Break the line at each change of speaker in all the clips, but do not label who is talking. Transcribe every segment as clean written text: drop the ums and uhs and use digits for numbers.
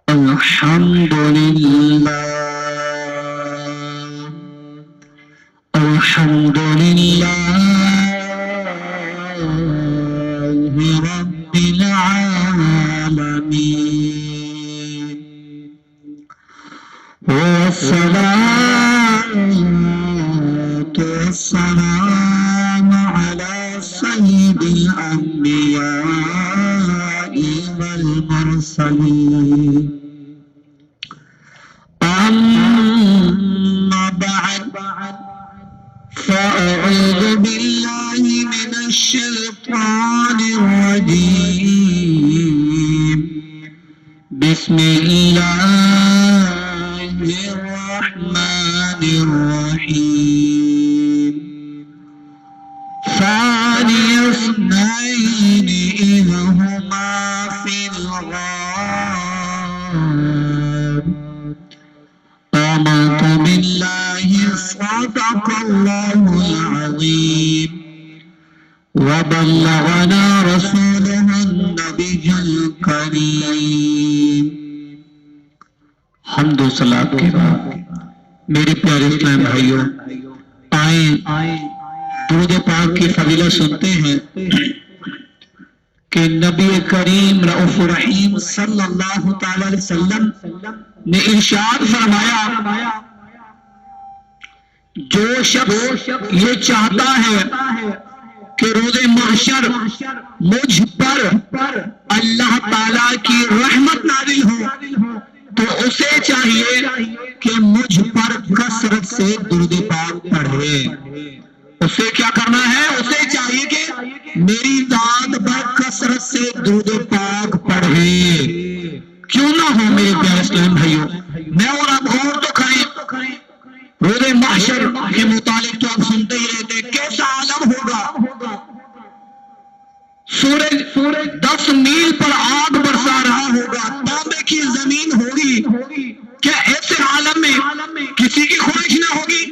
الحمد لله الحمد لله رب العالمين والصلاة والسلام على سيد الأنبياء والمرسلين أما بعد فأعوذ بالله من الشيطان الرجيم بسم الله الرحمن الرحيم ثاني اثنين إذ هما في الغار آمنت بالله صدق الله العظيم وبلغنا رسوله النبي الكريم حمد و صلاۃ کے بعد میرے پیارے اسلام بھائیوں، آئیں درود پاک کی فضیلت سنتے ہیں کہ نبی کریم رؤوف رحیم صلی اللہ تعالی علیہ وسلم نے ارشاد فرمایا، جو شخص یہ چاہتا ہے کہ روز محشر مجھ پر اللہ تعالیٰ کی رحمت نازل ہو تو اسے چاہیے کہ مجھ پر کثرت سے درود پاک پڑھے۔ اسے کیا کرنا ہے؟ اسے چاہیے کہ میری ذات پر کثرت سے درود پاک پڑھے۔ کیوں نہ ہو میرے پیارے اسلام بھائیوں، میں اور آپ غور تو کریں، روز محشر کے متعلق تو آپ سنتے ہی رہتے، کیسا عالم ہوگا؟ سورج 10 میل پر آگ برسا رہا ہوگا، تانبے کی زمین ہوگی۔ کیا ایسے عالم میں کسی کی خواہش نہ ہوگی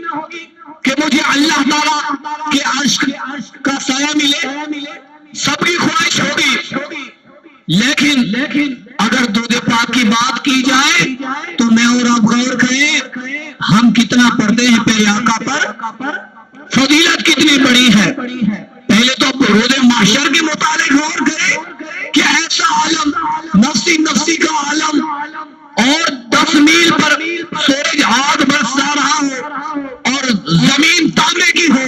کہ مجھے اللہ تعالیٰ کے عرش کا سایہ ملے؟ سب کی خواہش ہوگی، لیکن اگر درود پاک کی بات کی جائے تو میں اور آپ غور کریں، ہم کتنا پڑھتے ہیں پیارے آقا پر، فضیلت کتنی بڑی ہے۔ پہلے تو روز محشر کے متعلق غور کریں کہ ایسا عالم، نفسی نفسی کا عالم، اور 10 میل پر سورج آگ برسا رہا ہو اور زمین تانبے کی ہو،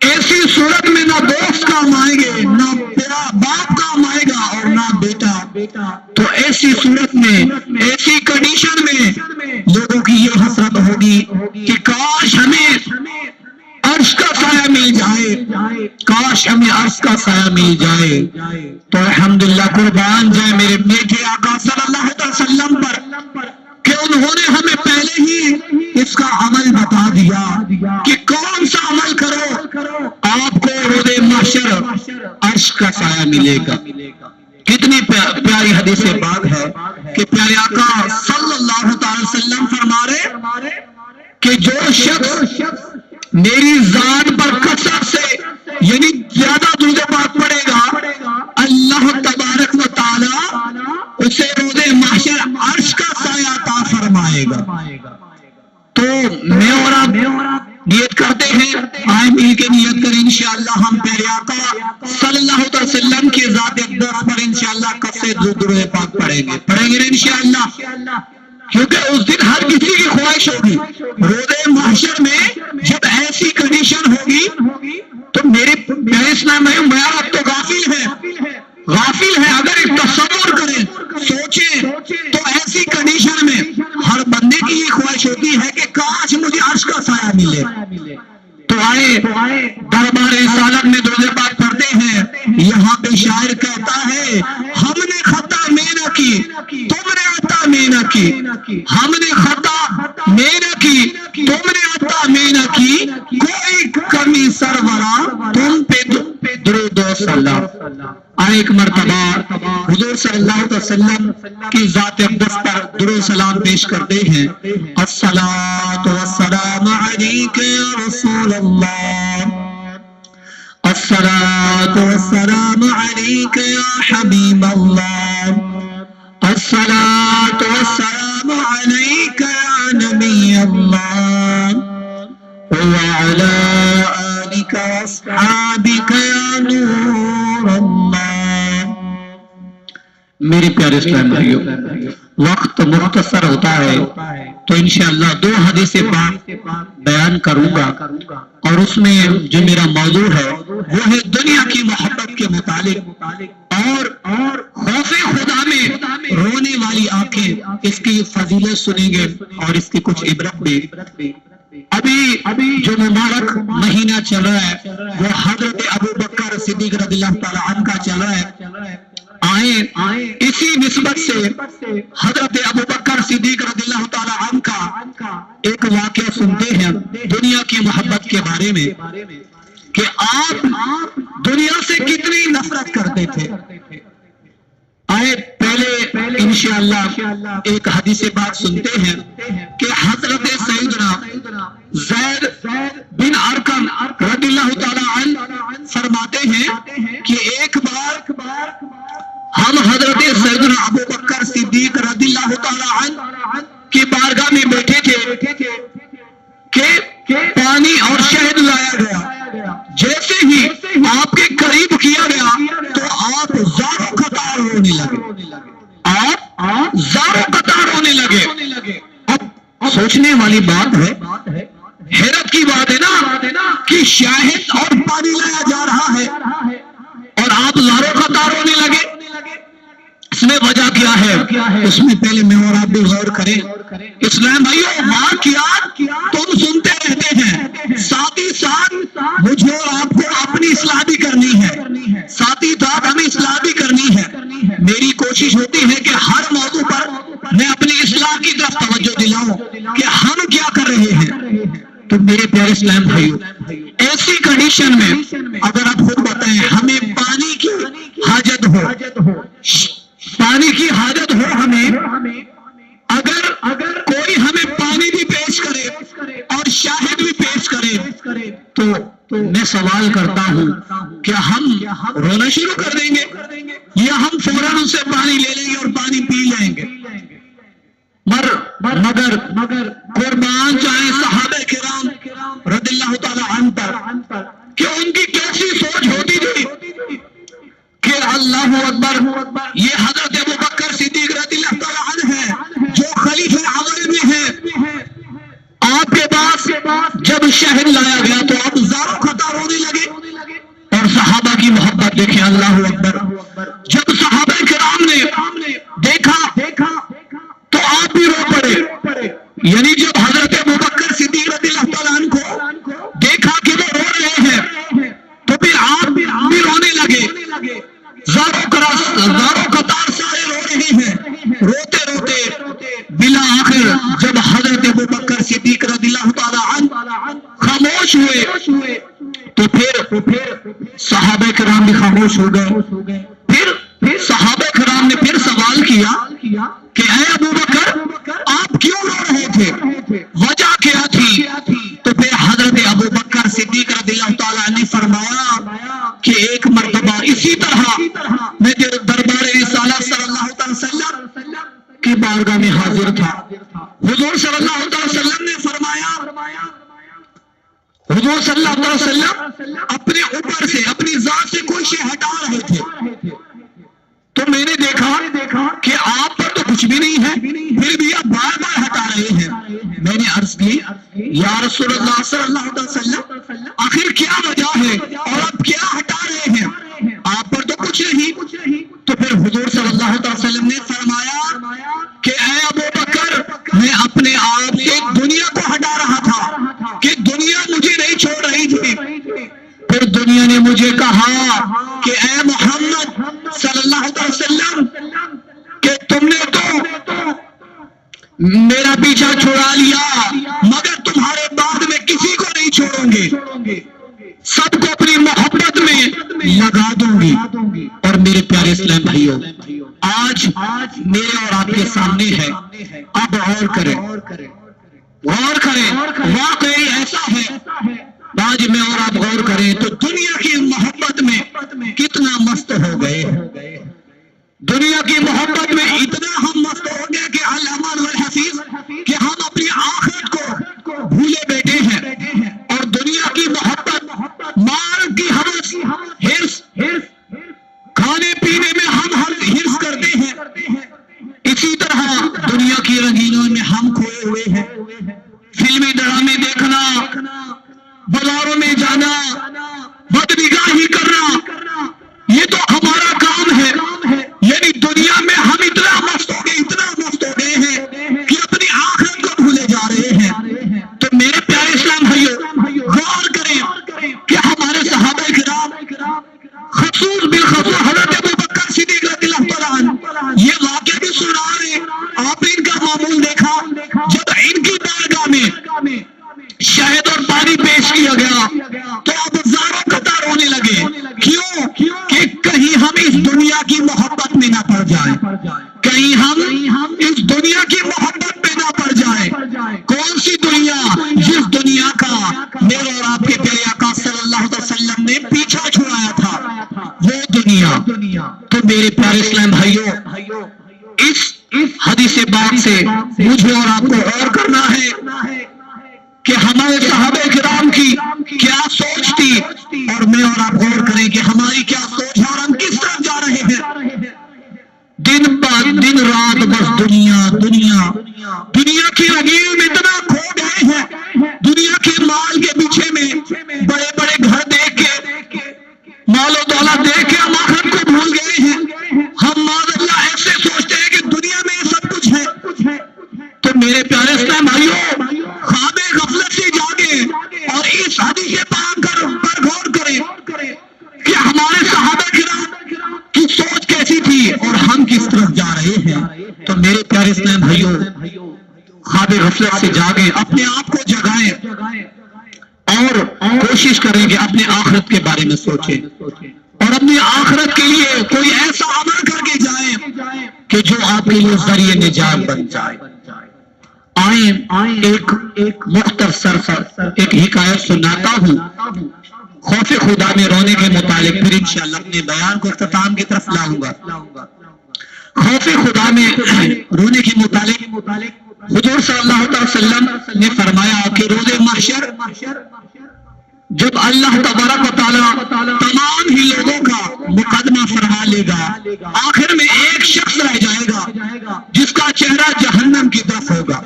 ایسی صورت میں نہ دوست کام آئیں گے، نہ باپ کام آئے گا اور نہ بیٹا۔ تو ایسی صورت میں، ایسی کنڈیشن میں لوگوں کی یہ حسرت ہوگی کہ کاش ہمیں عرش کا سایہ مل جائے، کاش ہمیں عرش کا سایہ مل جائے۔ تو الحمدللہ قربان جائے میرے میٹھے آقا صلی اللہ علیہ وسلم پر کہ انہوں نے ہمیں پہلے ہی اس کا عمل بتا دیا کہ کون سا عمل کرو آپ کو روز محشر عرش کا سایہ ملے گا۔ کتنی پیاری حدیث پاک ہے کہ پیارے آقا صلی اللہ تعالی وسلم فرما رہے کہ جو شخص میری ذات پر کثرت سے یعنی زیادہ درود پاک پڑے گا، اللہ تبارک و تعالی اسے روز محشر عرش کا سایہ عطا فرمائے گا۔ تو میں اور آپ نیت کرتے ہیں، آئیں مل کے نیت کریں انشاءاللہ ہم پیارے آقا صلی اللہ علیہ وسلم کی ذات اقدس پر انشاءاللہ کثرت درود پاک پڑھیں گے انشاءاللہ، کیونکہ اس دن ہر کسی کی خواہش ہوگی۔ روز محشر میں جب ایسی کنڈیشن ہوگی تو میرے پیارے اسلام بھائیوں، میں آپ تو غافل ہے اگر ایک تصور کریں، سوچیں تو ایسی کنڈیشن میں ہر بندے کی یہ خواہش ہوتی ہے کہ کاش مجھے عرش کا سایہ ملے۔ تو آئے دربار رسالت میں درود پاک پڑھتے ہیں، یہاں پہ شاعر کہتا ہے، ہم نے خطا میں نہ کی تم نے عطا میں نہ کی، ہم نے خطا میں نہ کی تم نے عطا میں نہ کی، کوئی کمی سرورا تم پہ درود و سلام۔ ایک مرتبہ حضور صلی اللہ علیہ وسلم کی ذات اقدس پر درود سلام پیش کرتے ہیں، الصلاۃ والسلام علیک یا رسول اللہ، الصلاۃ والسلام علیک یا حبیب اللہ، الصلاۃ والسلام علیک یا نبی اللہ وعلی آلک واصحابک یا نور اللہ۔ میرے پیارے اسلام بھائیوں، وقت مختصر ہوتا ہے تو انشاءاللہ 2 حدیث پاک بیان کروں گا، اور اس میں جو میرا موضوع ہے وہ ہے دنیا کی محبت کے متعلق اور خوف خدا میں رونے والی آنکھیں، اس کی فضیلت سنیں گے اور اس کی کچھ عبرت بھی۔ ابھی جو مبارک مہینہ چل رہا ہے وہ حضرت ابوبکر صدیق رضی اللہ تعالی عنہ کا چل رہا ہے۔ آئیں اسی نسبت سے حضرت ابوبکر صدیق رضی اللہ تعالی عنہ کا ایک واقعہ سنتے ہیں دنیا کی محبت کے بارے میں، کہ آپ دنیا سے کتنی نفرت کرتے تھے۔ آئے پہلے انشاءاللہ ایک حدیث پاک سنتے ہیں کہ حضرت سیدنا زید بن ارقم رضی اللہ تعالی عنہ فرماتے ہیں کہ ایک بار ہم حضرت سیدنا ابوبکر صدیق رضی اللہ تعالی عنہ کی بارگاہ میں بیٹھے تھے کہ پانی اور شہد لایا گیا، جیسے ہی آپ کے قریب کیا گیا تو آپ زاروں قطار رونے لگے، آپ زاروں قطار رونے لگے۔ اب سوچنے والی بات ہے، حیرت کی بات ہے نا کہ شہد اور پانی لایا جا رہا ہے اور آپ زاروں قطار رونے لگے۔ اس میں وجہ کیا ہے؟ اس میں پہلے میں اور آپ بھی غور کریں۔ اسلام بھائیوں، واقعات تم سنتے رہتے ہیں، ساتھ ہی ساتھ مجھے اور آپ کو اپنی اصلاح بھی کرنی ہے، ساتھ ہی ساتھ ہمیں اصلاح بھی کرنی ہے۔ میری کوشش ہوتی ہے کہ ہر موضوع پر میں اپنی اصلاح کی طرف توجہ دلاؤں کہ ہم کیا کر رہے ہیں۔ تو میرے پیارے اسلام بھائیوں، ایسی کنڈیشن میں اگر آپ خود بتائیں ہمیں پانی کی حاجت ہو ہمیں، اگر کوئی ہمیں پانی بھی پیش کرے اور شاہد بھی پیش کرے تو میں سوال کرتا ہوں کیا ہم رونا شروع کر دیں گے یا ہم فوراً ان سے پانی لے لیں گے اور پانی پی لیں گے؟ مگر قربان چاہے صحابہ کرام رضی اللہ تعالی عنہ پر کہ ان کی کیسی سوچ ہوتی تھی کہ اللہ اکبر، یہ حضرت ابوبکر صدیق رضی اللہ تعالی عنہ ہے جو خلیفہ اول میں ہے، آپ کے پاس جب شہد لایا گیا تو آپ زاروں قطار رونے لگے۔ اور صحابہ کی محبت دیکھیں، اللہ اکبر، جب صحابہ کرام نے دیکھا تو آپ بھی رو پڑے، یعنی جب حضرت ابوبکر صدیق رضی اللہ تعالیٰ عنہ کو دیکھا کہ وہ رو رہے ہیں تو پھر آپ بھی رونے لگے۔ زاروں قطار سارے رو رہے ہیں، روتے بلا آخر جب حضرت ابوبکر صدیق رضی اللہ تعالیٰ عنہ خاموش ہوئے تو پھر صحابہ کرام بھی خاموش ہو گئے۔ پھر صحابہ کرام نے پھر سوال کیا کہ اے ابوبکر، آپ کیوں رو رہے تھے، وجہ کیا تھی؟ تو پھر حضرت ابوبکر صدیق رضی اللہ تعالیٰ عنہ نے فرمایا کہ ایک مرتبہ اسی طرح میں دربار رسالت صلی اللہ علیہ وسلم کی بارگاہ میں حاضر تھا۔ حضور صلی اللہ علیہ وسلم نے فرمایا، حضور صلی اللہ علیہ وسلم اپنے اوپر سے، اپنی ذات سے کوئی شے ہٹا رہے تھے، تو میں نے دیکھا کہ آپ پر تو کچھ بھی نہیں ہے، پھر بھی آپ بار بار ہٹا رہے ہیں۔ میں نے عرض کی، یا رسول اللہ صلی اللہ علیہ وسلم، آخر کیا وجہ ہے اور آپ کیا ہٹا رہے ہیں؟ آپ پر تو کچھ نہیں۔ تو پھر حضور صلی اللہ علیہ وسلم نے فرمایا کہ اے ابوبکر، میں اپنے آپ سے دنیا کو ہٹا رہا تھا کہ دنیا مجھے نہیں چھوڑ رہی تھی۔ پھر دنیا نے مجھے کہا کہ اے محمد صلی اللہ علیہ وسلم کہ تم نے تو میرا پیچھا چھوڑا لیا، مگر تمہارے بعد میں کسی کو نہیں چھوڑوں گے، سب کو اپنی محبت میں لگا دوں گی۔ اور میرے پیارے اسلام بھائیوں، آج میرے اور آپ کے سامنے ہے، اب غور کریں، واقعی ایسا ہے، آج میں اور آپ غور کریں تو دنیا کی محبت میں کتنا مست ہو گئے، دنیا کی محبت میں اتنا ہم دنیا کی رنگینوں میں ہم کھوئے ہوئے ہیں. فلمی ڈرامے دیکھنا، بازاروں میں جانا، بدنگاہی کرنا، یہ تو ہمارا کام ہے. یعنی دنیا میں ہم اتنا مست ہو گئے ہیں کہ اپنی آخرت کو بھولے جا رہے ہیں. تو میرے پیارے اسلام بھائیو، غور کریں کہ ہمارے صحابہ کرام، خصوص بالخصوص حضرت ابوبکر صدیق رضی اللہ تعالیٰ عنہ، یہ واقعہ بھی سنا رہے. آپ نے ان کا معمول دیکھا، جب ان کی بارگاہ میں شہد اور پانی پیش کیا گیا تو اب زاروں قطار رونے لگے. کیوں؟ کہ کہیں ہم اس دنیا کی محبت میں نہ پڑ جائیں، کہیں ہم اس دنیا کی محبت میں نہ پڑ جائیں. کون سی دنیا؟ جس دنیا کا میرے اور آپ کے پیارے آقا صلی اللہ علیہ وسلم نے پیچھا چھڑایا تھا، وہ دنیا. تو میرے پیارے اسلام بھائیوں، اس حدیث پاک سے مجھے اور آپ کو غور کرنا ہے کہ ہمارے صحابہ کرام کی کیا سوچ تھی، اور میں اور آپ غور کریں کہ ہماری کیا سوچ ہے اور ہم کس طرف جا رہے ہیں. دن رات بس دنیا کی رنگین میں اتنا کھو گئے ہیں. دنیا کے مال کے پیچھے میں بڑے بڑے گھر دیکھ کے، مال و دولت دیکھ کے ہم آخرت کو بھول گئے ہیں. ہم معاذ اللہ ایسے سوچتے ہیں کہ دنیا میں یہ سب کچھ ہے. تو میرے پیارے اسلام بھائیوں، خواب غفلت سے جاگے اور اس حدیث پاک پر غور کریں کہ ہمارے صحابہ کرام کی سوچ کیسی تھی اور ہم کس طرف جا رہے ہیں. تو میرے پیارے اسلام بھائیوں، خواب غفلت سے جاگیں، اپنے آپ کو جگائیں اور کوشش کریں کہ اپنے آخرت کے بارے میں سوچیں اور اپنی آخرت کے لیے کوئی ایسا عمل کر کے جائیں کہ جو آپ کے لیے ذریعہ نجات بن جائے. آئیں ایک مختصر ایک حکایت سناتا ہوں خوف خدا میں رونے کے متعلق، پھر انشاءاللہ اپنے بیان کو اختتام کی طرف لاؤں گا. خوف خدا میں رونے کے متعلق حضور صلی اللہ علیہ وسلم نے فرمایا کہ روز محشر جب اللہ تبارک و تعالی تمام ہی لوگوں کا مقدمہ فرما لے گا، آخر میں ایک شخص رہ جائے گا جس کا چہرہ جہنم کی طرف ہوگا.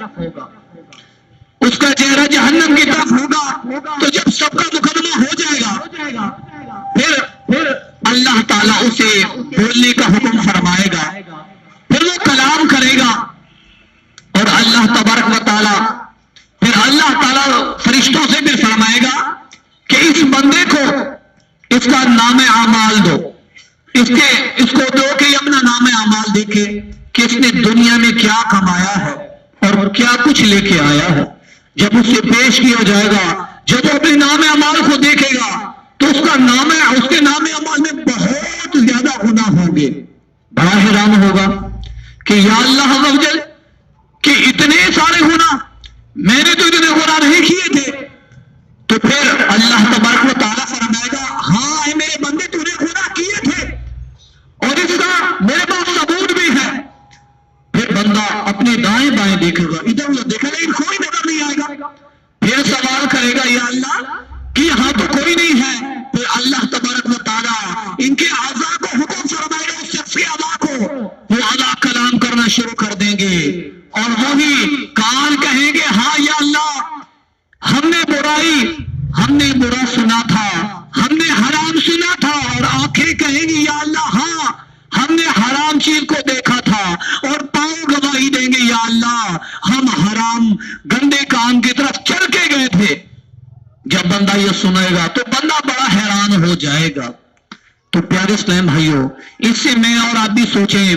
اس کا چہرہ جہنم کی طرف ہوگا. تو جب سب کا مقدمہ ہو جائے گا، پھر اللہ تعالیٰ اسے بولنے کا حکم فرمائے گا. پھر وہ کلام کرے گا اور اللہ تبارک و تعالیٰ فرشتوں سے بھی فرمائے گا کہ اس بندے کو اس کا نام اعمال دو، اس کو دو کہ یہ اپنا نام اعمال دیکھے کہ اس نے دنیا میں کیا کمایا ہے اور کیا کچھ لے کے آیا ہے. جب اس سے پیش کیا جائے گا، جب وہ اپنے نام اعمال کو دیکھے گا تو اس کے نام اعمال میں بہت زیادہ گناہ ہوں گے. بڑا حیران ہوگا کہ یا اللہ عز و جل، کہ اتنے سارے گناہ، میں نے تو اتنے گناہ نہیں کیے تھے. تو پھر اللہ تبارک و تعالیٰ فرمائے گا، ہاں اے میرے بندے تو نے گناہ کیے تھے اور اس کا میرے پاس ثبوت بھی ہے. پھر بندہ اپنے دائیں بائیں دیکھے گا، ادھر ادھر دیکھے گا، لیکن کوئی نظر نہیں آئے گا. پھر سوال کرے گا یا اللہ کہ یہاں تو کوئی نہیں ہے. پھر اللہ تبارک و تعالیٰ ان کے اعضاء کو حکم فرمائے گا، اس شخص کے اعضاء کو وہ اعضاء کلام کرنا شروع کر دیں گے اور وہی کان کہیں گے ہاں یا اللہ، ہم نے برا سنا تھا، ہم نے حرام سنا تھا. اور آنکھیں کہیں گی یا اللہ ہاں، ہم نے حرام چیز کو دیکھا تھا. اور پاؤں گواہی دیں گے یا اللہ، ہم حرام گندے کام کی طرف چل کے گئے تھے. جب بندہ یہ سنے گا تو بندہ بڑا حیران ہو جائے گا. تو پیارے اسلام بھائیوں، اس سے میں اور آپ بھی سوچیں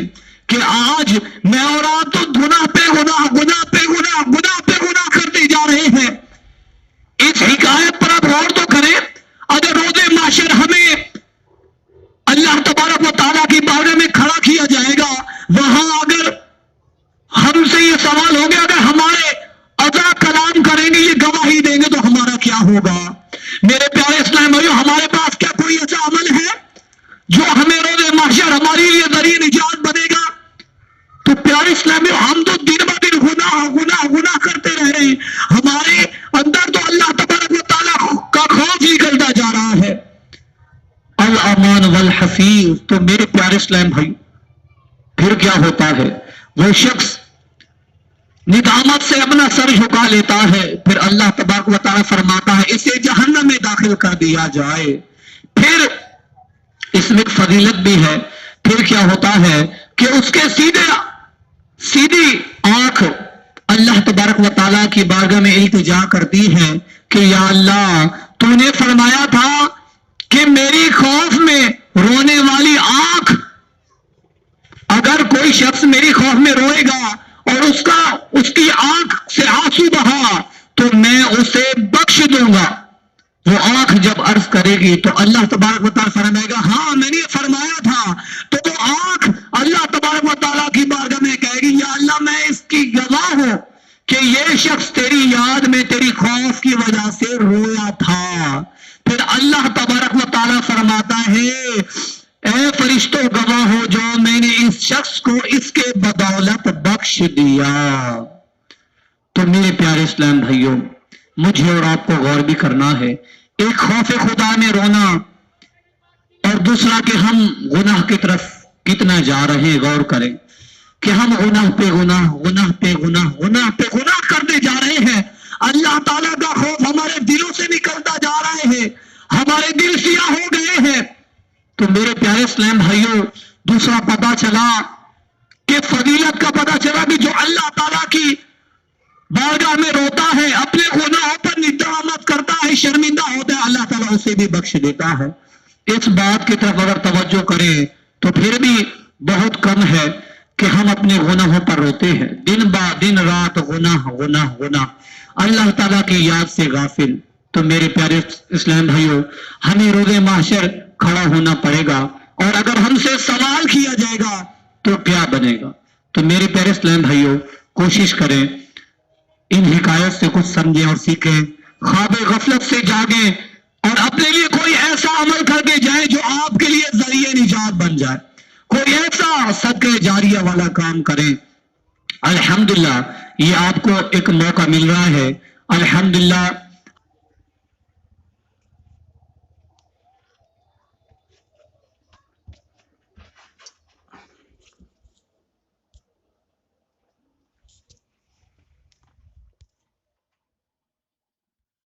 کہ آج میں اور آپ تو گناہ پہ گناہ کرتے جا رہے ہیں. اس حکایت پر آپ غور تو کریں. اگر روز محشر ہمیں اللہ تبارک و تعالیٰ کی بارے میں کھڑا کیا جائے گا، وہاں اگر ہم سے یہ سوال ہوگا، اگر ہمارے اعضاء کلام کریں گے، یہ گواہی دیں گے، تو ہمارا کیا ہوگا؟ میرے پیارے اسلام بھائیو، ہمارے پاس کیا کوئی ایسا عمل ہے جو ہمیں روز محشر ہماری لیے ذریعہ نجات بنے گا؟ تو پیارے اسلامی، ہم تو دن بہ دن گناہ کرتے رہ رہے ہیں. ہمارے اندر تو اللہ تبارک و تعالیٰ کا خوف نکلتا جا رہا ہے. الامان والحفیظ. تو میرے پیارے اسلام بھائی، پھر کیا ہوتا ہے؟ وہ شخص ندامت سے اپنا سر جھکا لیتا ہے، پھر اللہ تبارک و تعالیٰ فرماتا ہے اسے جہنم میں داخل کر دیا جائے۔ پھر اس میں فضیلت بھی ہے، پھر کیا ہوتا ہے کہ اس کے سیدھی آنکھ اللہ تبارک و تعالیٰ کی بارگاہ میں التجا کرتی ہے کہ یا اللہ تو نے فرمایا تھا کہ میری خوف میں رونے والی آنکھ، اگر کوئی شخص میری خوف میں روئے گا اور اس کی آنکھ سے آنسو بہا تو میں اسے بخش دوں گا۔ وہ آنکھ جب عرض کرے گی تو اللہ تبارک و تعالیٰ فرمائے گا ہاں میں نے فرمایا تھا، تو وہ آنکھ اللہ تبارک و تعالیٰ کی بارگاہ میں کہے گی یا اللہ میں اس کی گواہ ہوں کہ یہ شخص تیری یاد میں تیری خوف کی وجہ سے رویا تھا۔ پھر اللہ تبارک و تعالیٰ فرماتا ہے اے فرشتوں گواہ ہو جو میں نے اس شخص کو اس کے بدولت بخش دیا۔ تو میرے پیارے اسلام بھائیوں، مجھے اور آپ کو غور بھی کرنا ہے، ایک خوف خدا میں رونا اور دوسرا کہ ہم گناہ کی طرف کتنا جا رہے ہیں۔ غور کریں کہ ہم گناہ پہ گناہ کرتے جا رہے ہیں۔ اللہ تعالیٰ کا خوف ہمارے دلوں سے نکلتا جا رہے ہیں، ہمارے دل سیاہ ہو گئے ہیں۔ تو میرے پیارے اسلام بھائیوں، دوسرا پتا چلا کہ فضیلت کا پتا چلا کہ جو اللہ تعالیٰ کی بارگاہ میں روتا ہے، اپنے گناہوں پر ندامت کرتا ہے، شرمندہ ہوتا ہے، اللہ تعالیٰ اسے بھی بخش دیتا ہے۔ اس بات کی طرف اگر توجہ کریں تو پھر بھی بہت کم ہے کہ ہم اپنے گناہوں پر روتے ہیں، دن با دن رات گناہ گناہ گناہ، اللہ تعالیٰ کی یاد سے غافل۔ تو میرے پیارے اسلام بھائیوں، ہمیں روز محشر کھڑا ہونا پڑے گا، اور اگر ہم سے سوال کیا جائے گا تو کیا بنے گا؟ تو میرے پیارے اسلام بھائیوں، کوشش کریں ان حکایت سے کچھ سمجھیں اور سیکھیں، خواب غفلت سے جاگیں اور اپنے لیے کوئی ایسا عمل کر کے جائیں جو آپ کے لیے ذریعہ نجات بن جائے، کوئی ایسا صدقہ جاریہ والا کام کریں۔ الحمدللہ یہ آپ کو ایک موقع مل رہا ہے، الحمدللہ